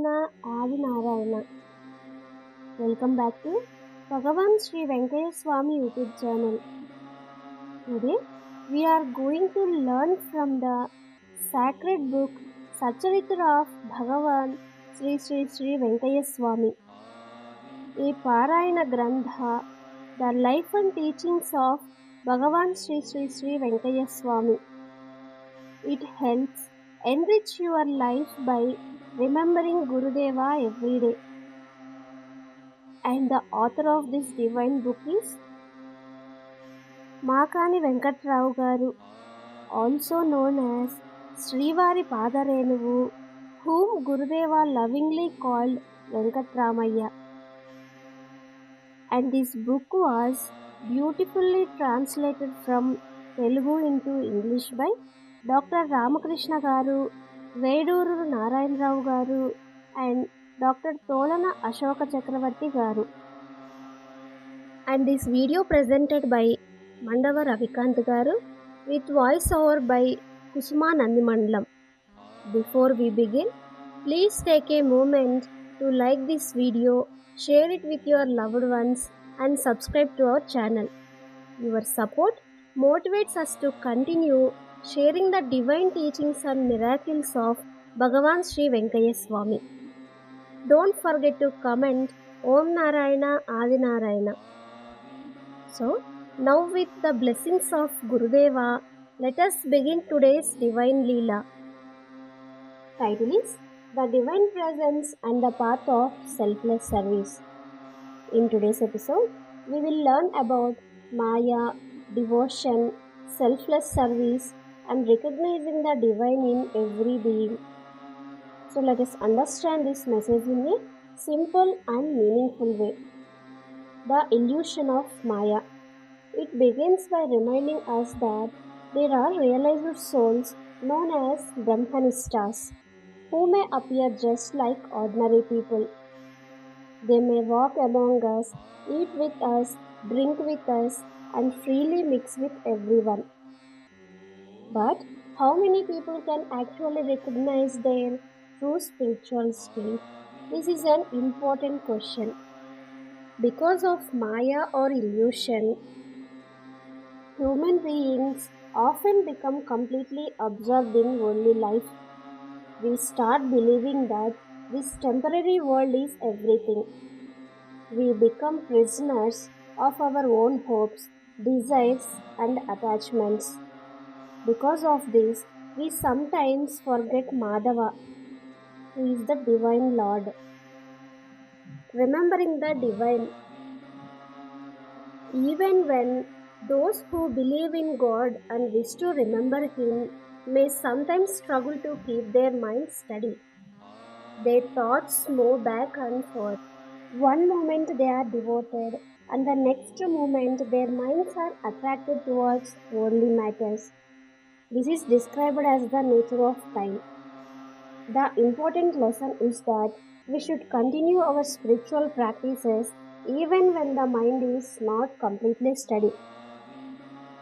Adi Narayana. Welcome back to Bhagavan Sri VENKAIAH SWAMY YouTube channel. Today we are going to learn from the sacred book SATCHARITRA of Bhagavan Sri VENKAIAH SWAMY, a Parayana Grantha, the life and teachings of Bhagavan Sri VENKAIAH SWAMY. It helps enrich your life by remembering Gurudeva every day. And the author of this divine book is MAKANI VENKATRAO garu, also known as Srivari Padarenuvu, whom Gurudeva lovingly called Venkatramaya. And this book was beautifully translated from Telugu into English by Dr. Ramakrishna garu, Veduru Narayana Rao garu, and Dr. Tolana Ashoka Chakravarti garu. And this video presented by Mandava Ravikant garu with voice over by Kusuma Nandimandalam. Before we begin, please take a moment to like this video, share it with your loved ones, and subscribe to our channel. Your support motivates us to continue sharing the divine teachings and miracles of Bhagavan Sri VENKAIAH SWAMY. Don't forget to comment Om Narayana Adi Narayana. So, now with the blessings of Gurudeva, let us begin today's Divine Leela. Title is The Divine Presence and the Path of Selfless Service. In today's episode, we will learn about Maya, devotion, selfless service, and recognizing the divine in every being. So let us understand this message in a simple and meaningful way. The illusion of Maya. It begins by reminding us that there are realized souls known as Brahmanistas who may appear just like ordinary people. They may walk among us, eat with us, drink with us, and freely mix with everyone. But how many people can actually recognize their true spiritual state? This is an important question. Because of Maya or illusion, human beings often become completely absorbed in worldly life. We start believing that this temporary world is everything. We become prisoners of our own hopes, desires, and attachments. Because of this, we sometimes forget Madhava, who is the Divine Lord. Remembering the Divine. Even when those who believe in God and wish to remember Him may sometimes struggle to keep their minds steady. Their thoughts move back and forth. One moment they are devoted, and the next moment their minds are attracted towards worldly matters. This is described as the nature of time. The important lesson is that we should continue our spiritual practices even when the mind is not completely steady.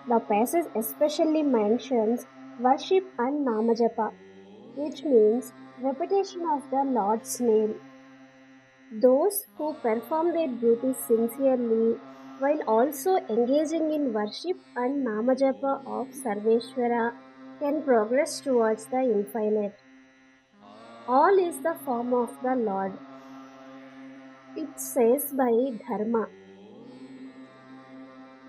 The passage especially mentions worship and namajapa, which means repetition of the Lord's name. Those who perform their duties sincerely while also engaging in worship and namajapa of Sarveshwara can progress towards the infinite. All is the form of the Lord. It says by Dharma.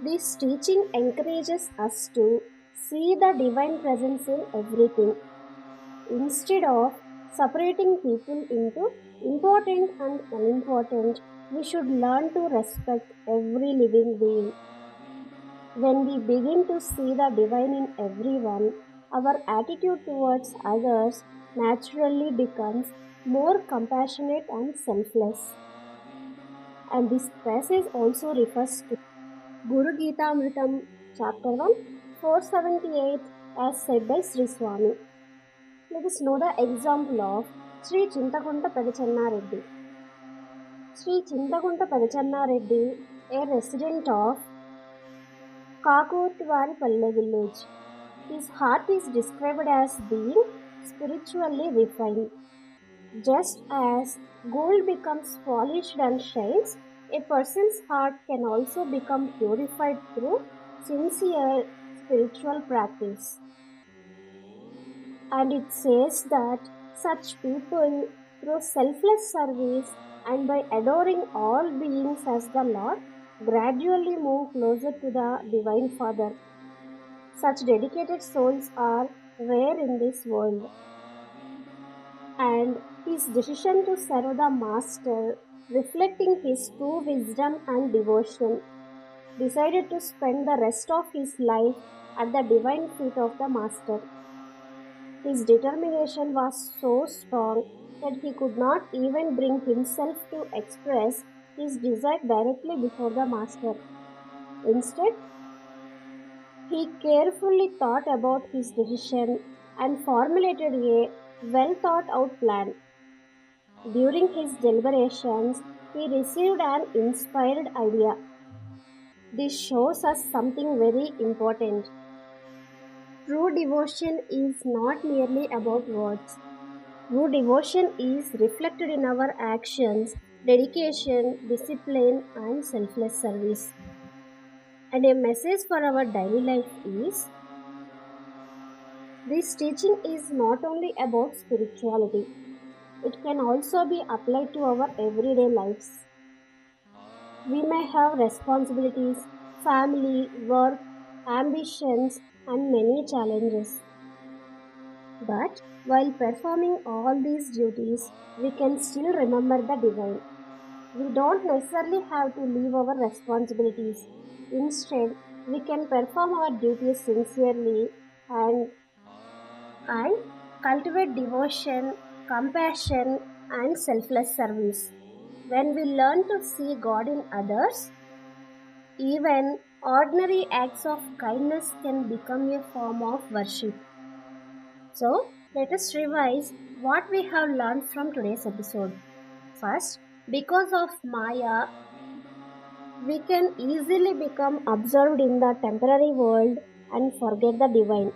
This teaching encourages us to see the divine presence in everything. Instead of separating people into important and unimportant, we should learn to respect every living being. When we begin to see the divine in everyone, our attitude towards others naturally becomes more compassionate and selfless. And this passage also refers to Guru Gita Amritam, chapter 1, 478, as said by Sri Swami. Let us know the example of Sri Chintakunta Pedachanna Reddy. Sri Chintakunta Pedachanna Reddy, a resident of Kakurtivari village. His heart is described as being spiritually refined. Just as gold becomes polished and shines, a person's heart can also become purified through sincere spiritual practice. And it says that such people, through selfless service and by adoring all beings as the Lord, gradually move closer to the Divine Father. Such dedicated souls are rare in this world, and his decision to serve the Master, reflecting his true wisdom and devotion, decided to spend the rest of his life at the divine feet of the Master. His determination was so strong that he could not even bring himself to express his desire directly before the Master. Instead, he carefully thought about his decision and formulated a well thought out plan. During his deliberations, he received an inspired idea. This shows us something very important. True devotion is not merely about words. True devotion is reflected in our actions, dedication, discipline, and selfless service. And a message for our daily life is this teaching is not only about spirituality, it can also be applied to our everyday lives. We may have responsibilities, family, work, ambitions, and many challenges. But while performing all these duties, we can still remember the divine. We don't necessarily have to leave our responsibilities. Instead, we can perform our duties sincerely and, and cultivate devotion, compassion, and selfless service. When we learn to see God in others, even ordinary acts of kindness can become a form of worship. So, let us revise what we have learned from today's episode. First, because of Maya, we can easily become absorbed in the temporary world and forget the divine.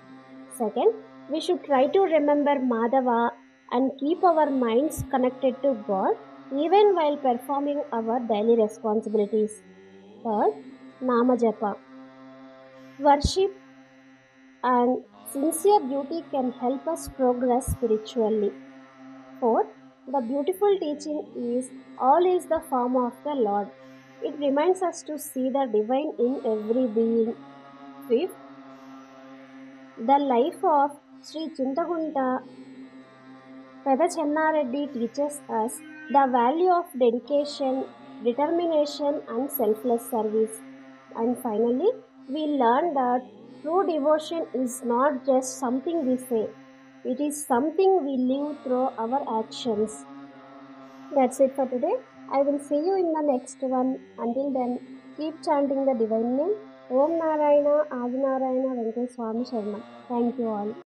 Second, we should try to remember Madhava and keep our minds connected to God even while performing our daily responsibilities. Third, Nama Japa. Worship and sincere duty can help us progress spiritually. Fourth, the beautiful teaching is all is the form of the Lord. It reminds us to see the divine in every being. Fifth, the life of Sri Chintagunta Pedachennareddy teaches us the value of dedication, determination, and selfless service. And finally, we learn that true devotion is not just something we say, it is something we live through our actions. That's it for today. I will see you in the next one. Until then, keep chanting the divine name. Om Narayana Adi Narayana VENKAIAH SWAMY Sharma. Thank you all.